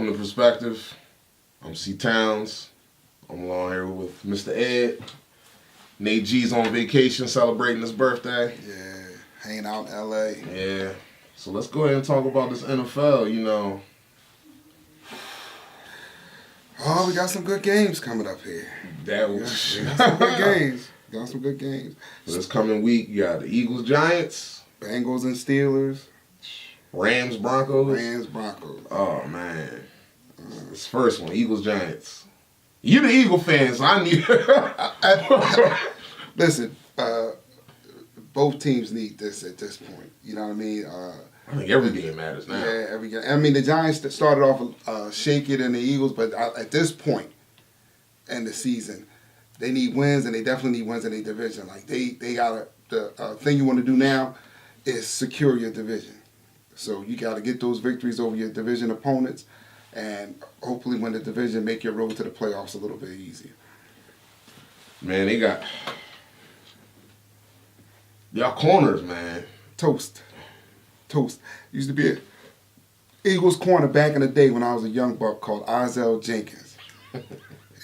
welcome to Perspective. I'm C Towns. I'm along here with Mr. Ed. Nate G's on vacation celebrating his birthday. Yeah, hanging out in LA. Yeah. So let's go ahead and talk about this NFL, you know. Oh, we got some good games coming up here. That was We got some good games. Got some good games. So this coming week, you got the Eagles, Giants, Bengals and Steelers. Rams, Broncos. Rams, Broncos. Oh, man. This first one, Eagles, Giants. You're the Eagle fan, so I need... Listen, both teams need this at this point. You know what I mean? I think every game matters now. Yeah, every game. I mean, the Giants started off shaky than the Eagles, but at this point in the season, they need wins, and they definitely need wins in their division. Like, they got the thing you want to do now is secure your division. So you got to get those victories over your division opponents, and hopefully win the division, make your road to the playoffs a little bit easier. Man, they got... Y'all corners, man. Toast. Used to be an Eagles corner back in the day when I was a young buck called Isaiah Jenkins.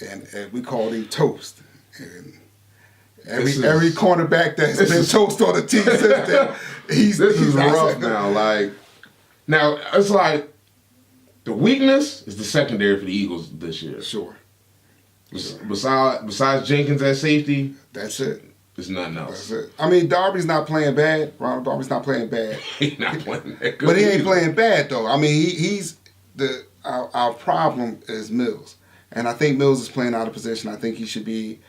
and we called him Toast. And every cornerback that's been toast on the team since then, he's rough now. Like, now, it's like the weakness is the secondary for the Eagles this year. Sure. Besides Jenkins at safety, that's it. There's nothing else. That's it. I mean, Darby's not playing bad. Ronald Darby's not playing bad. He's not playing that good. But he ain't playing bad, though. I mean, our problem is Mills. And I think Mills is playing out of position. I think he should be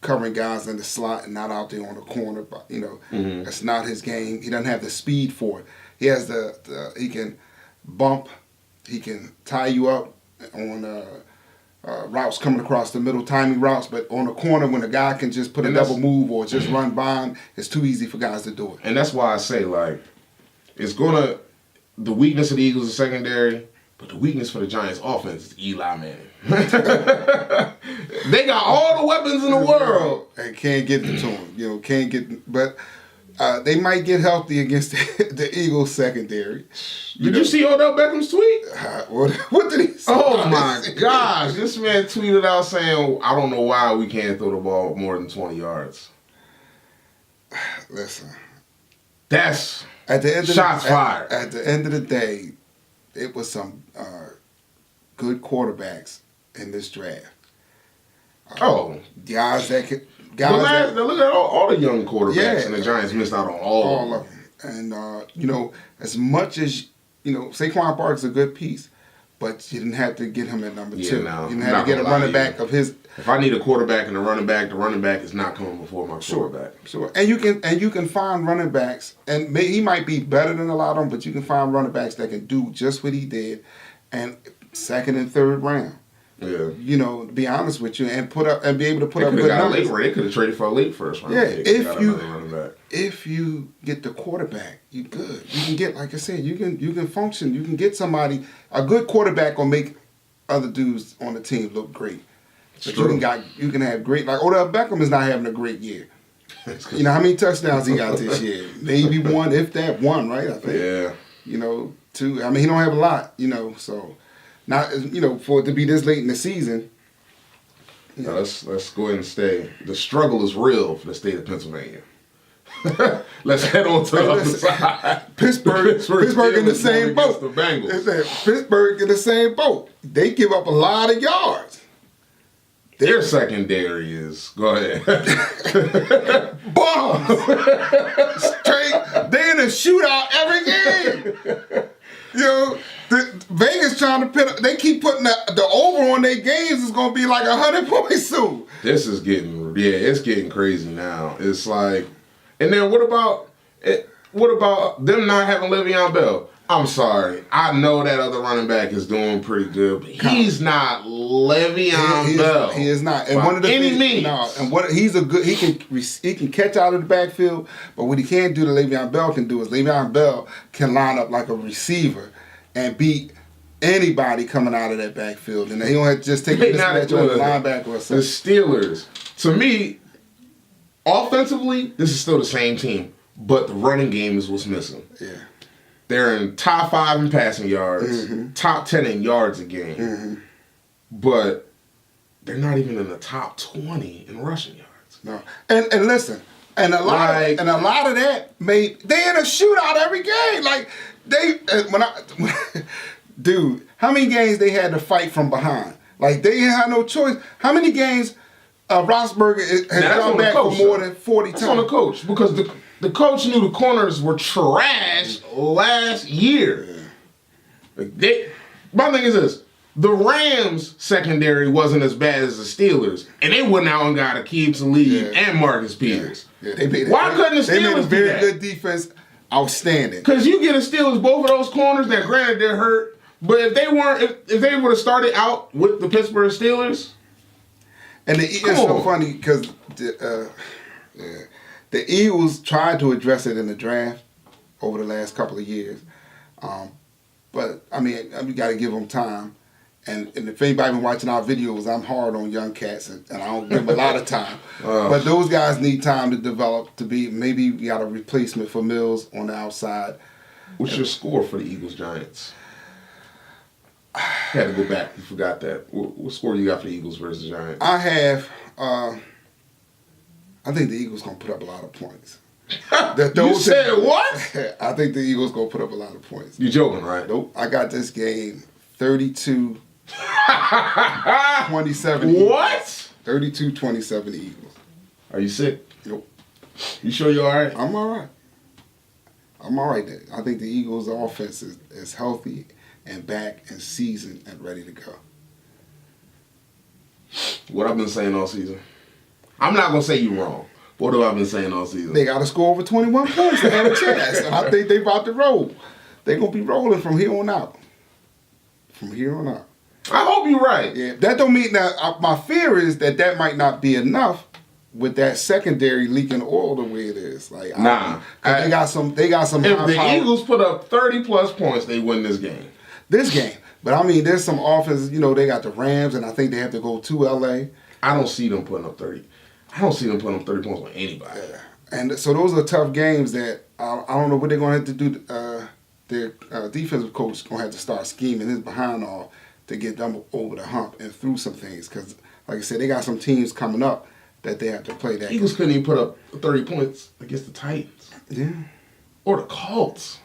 covering guys in the slot and not out there on the corner. But, you know, that's not his game. He doesn't have the speed for it. He has he can bump. He can tie you up on routes coming across the middle, timing routes. But on the corner, when a guy can just put a double move or just run by him, it's too easy for guys to do it. And that's why I say, like, the weakness of the Eagles is secondary, but the weakness for the Giants offense is Eli Manning. They got all the weapons in the world. And can't get it to him. You know, can't get, but they might get healthy against the Eagles secondary. Did you see Odell Beckham's tweet? What did he say? Oh my gosh. This man tweeted out saying, I don't know why we can't throw the ball more than 20 yards. Listen. That's at the end of shots fired. At the end of the day, it was some good quarterbacks in this draft. Guys that could... look at all the young quarterbacks, and the Giants missed out on all of them. And, you know, as much as, you know, Saquon Barkley's a good piece, but you didn't have to get him at number 2. No, you didn't have to get a running back of his... If I need a quarterback and a running back, the running back is not coming before my quarterback. Sure. And you can find running backs, and he might be better than a lot of them, but you can find running backs that can do just what he did, and second and third round. Yeah. You know, to be honest with you, and be able to put up good numbers. They could have traded for a late first round. Yeah, if you get the quarterback, you good. You can get, like I said, you can function. You can get somebody, a good quarterback will make other dudes on the team look great. But you can have great, like Odell Beckham is not having a great year. You know how many touchdowns he got this year? Maybe one, if that one, right? I think. Yeah. You know, 2. I mean, he don't have a lot. You know, so. Not, you know, for it to be this late in the season. You know. Let's go ahead and stay. The struggle is real for the state of Pennsylvania. Let's head on to the other side. Pittsburgh in the same boat. The Bengals. Pittsburgh in the same boat. They give up a lot of yards. Their secondary is, go ahead. Bombs. Straight. They in a shootout every game. You know, Vegas trying to put, they keep putting the over on their games is going to be like 100 points soon. This is it's getting crazy now. It's like, and then what about them not having Le'Veon Bell? I'm sorry. I know that other running back is doing pretty good, but he's not Le'Veon Bell. He is not. And one of the any means. No, and he can catch out of the backfield, but what he can't do that Le'Veon Bell can do is Le'Veon Bell can line up like a receiver and beat anybody coming out of that backfield, and he don't have to just take a mismatch on the linebacker or something. The Steelers, to me, offensively, this is still the same team, but the running game is what's missing. Yeah. They're in top 5 in passing yards, top 10 in yards a game, but they're not even in the top 20 in rushing yards. No, and listen, and a lot of that they in a shootout every game. Like dude, how many games they had to fight from behind? Like they had no choice. How many games Roethlisberger has gone back for more than 40 times? That's on the coach because the coach knew the corners were trash last year. My thing is this. The Rams secondary wasn't as bad as the Steelers, and they went out and got Aqib Talib and Marcus Peters. Yeah, they made Why couldn't the Steelers They made a very do that? good defense, outstanding. Because you get a Steelers, both of those corners, that granted they're hurt, but if they would have started out with the Pittsburgh Steelers, and it's so funny because the Eagles tried to address it in the draft over the last couple of years. But, I mean, we got to give them time. And if anybody been watching our videos, I'm hard on young cats, and I don't give them a lot of time. But those guys need time to develop to be, maybe we got a replacement for Mills on the outside. What's your score for the Eagles-Giants? I had to go back. You forgot that. What score you got for the Eagles versus the Giants? I have, I think the Eagles going to put up a lot of points. You said what? I think the Eagles going to put up a lot of points. You joking, right? Nope. I got this game 32-27. What? 32-27 Eagles. Are you sick? Nope. You sure you're all right? I'm all right. I'm all right there. I think the Eagles' offense is healthy and back and seasoned and ready to go. What I've been saying all season. I'm not going to say you wrong. What have I been saying all season? They got to score over 21 points to have a chance. And I think they about to roll. They're going to be rolling from here on out. From here on out. I hope you're right. Yeah, that don't mean that. My fear is that might not be enough with that secondary leaking oil the way it is. Like, they got some. They got some. If the Eagles put up 30+ points, they win this game. But I mean, there's some offenses. You know, they got the Rams, and I think they have to go to LA. I don't see them putting up 30. I don't see them putting up 30 points on anybody. Yeah. And so those are tough games that I don't know what they're going to have to do. Their defensive coach is going to have to start scheming his behind off to get them over the hump and through some things. Because, like I said, they got some teams coming up that they have to play. That Eagles couldn't even put up 30 points against the Titans. Yeah. Or the Colts.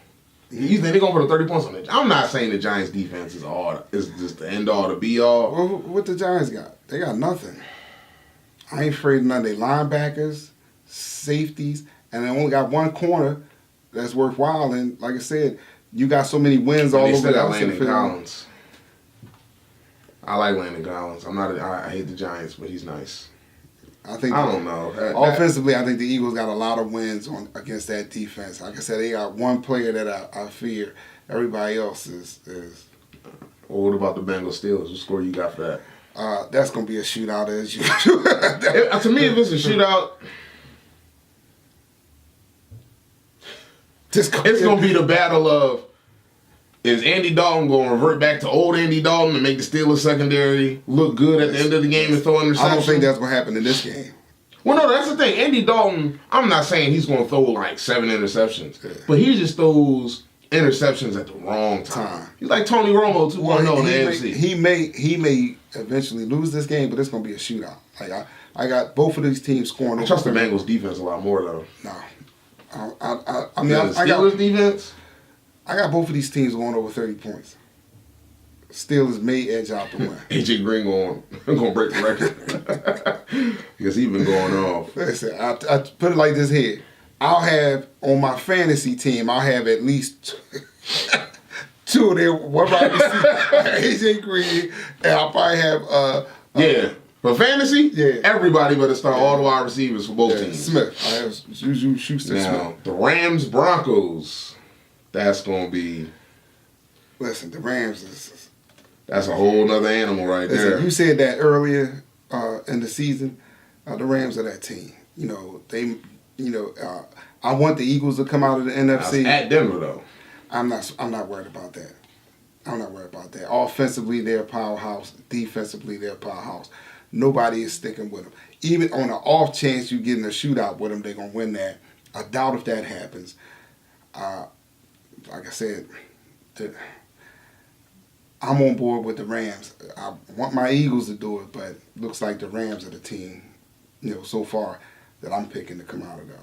You think they're going to put up 30 points on it? I'm not saying the Giants' defense is just the end-all, the be-all. Well, what the Giants got? They got nothing. I ain't afraid of none of their linebackers, safeties, and they only got one corner that's worthwhile. And like I said, you got so many wins all over the Landon Collins. I like Landon Collins. I hate the Giants, but he's nice. I don't know. Offensively, I think the Eagles got a lot of wins against that defense. Like I said, they got one player that I fear. Everybody else is. Well, what about the Bengals Steelers? What score you got for that? That's going to be a shootout as usual. To me, if it's a shootout, it's going to be the battle of, is Andy Dalton going to revert back to old Andy Dalton and make the Steelers secondary look good at the end of the game and throw interceptions? I don't think that's going to happen in this game. Well, no, that's the thing. Andy Dalton, I'm not saying he's going to throw like 7 interceptions, but he just throws interceptions at the wrong time. He's like Tony Romo 2.0 in the AFC. He may eventually lose this game, but it's going to be a shootout. Like I got both of these teams scoring. I trust the Bengals defense a lot more though. No, I mean the Steelers defense. I got both of these teams going over 30 points. Steelers may edge out the win. AJ Green going to break the record because he's been going off. Listen, I put it like this here. I'll have on my fantasy team. I'll have at least 2 of them. One right AJ Green, and I'll probably have for fantasy, yeah, everybody better start all the wide receivers for both teams. Smith, I have Juju Schuster-Smith. The Rams Broncos. That's gonna be. Listen, the Rams is. That's a whole nother animal right there. You said that earlier in the season. The Rams are that team. You know they. You know, I want the Eagles to come out of the NFC. At Denver, though. I'm not worried about that. Offensively, they're a powerhouse. Defensively, they're a powerhouse. Nobody is sticking with them. Even on an off chance you get in a shootout with them, they're going to win that. I doubt if that happens. like I said, I'm on board with the Rams. I want my Eagles to do it, but looks like the Rams are the team, so far that I'm picking to come out of the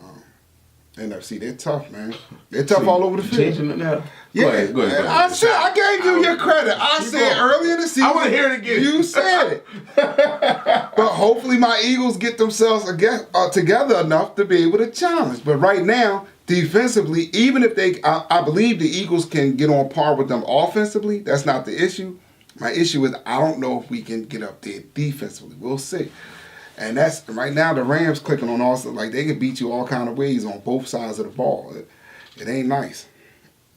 NFC. They're tough, man. They're tough all over the field. Changing it now. Yeah, go ahead. I gave you your credit. I said earlier in the season. I want to hear it again. You said it. But hopefully my Eagles get themselves together enough to be able to challenge. But right now, defensively, even if I believe the Eagles can get on par with them offensively. That's not the issue. My issue is I don't know if we can get up there defensively. We'll see. And that's right now the Rams clicking on also like they can beat you all kind of ways on both sides of the ball. It ain't nice.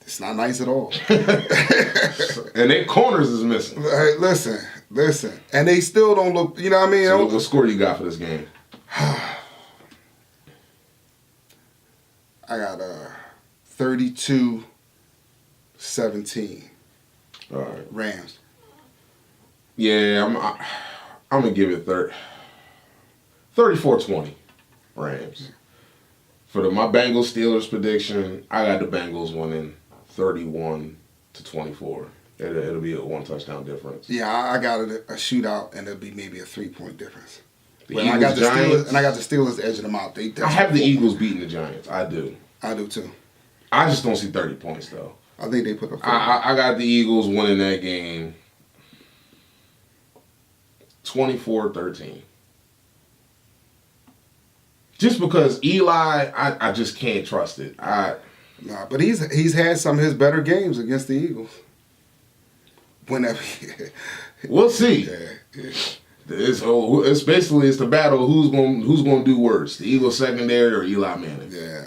It's not nice at all. And their corners is missing. Hey, listen. And they still don't look, you know what I mean? So what score you got for this game? I got 32-17. All right. Rams. Yeah, I'm going to give it 34-20 Rams. For my Bengals Steelers prediction, I got the Bengals winning 31-24. It'll be a 1 touchdown difference. Yeah, I got a shootout, and it'll be maybe a 3-point difference. I got the Steelers edging them out. I have the Eagles beating the Giants. I do. I do too. I just don't see 30 points though. I think they put up. I got the Eagles winning that game 24-13. Just because Eli, I just can't trust it. Nah, but he's had some of his better games against the Eagles. Whenever. We'll see. Yeah. It's basically the battle of who's going to do worse, the Eagles secondary or Eli Manning. Yeah.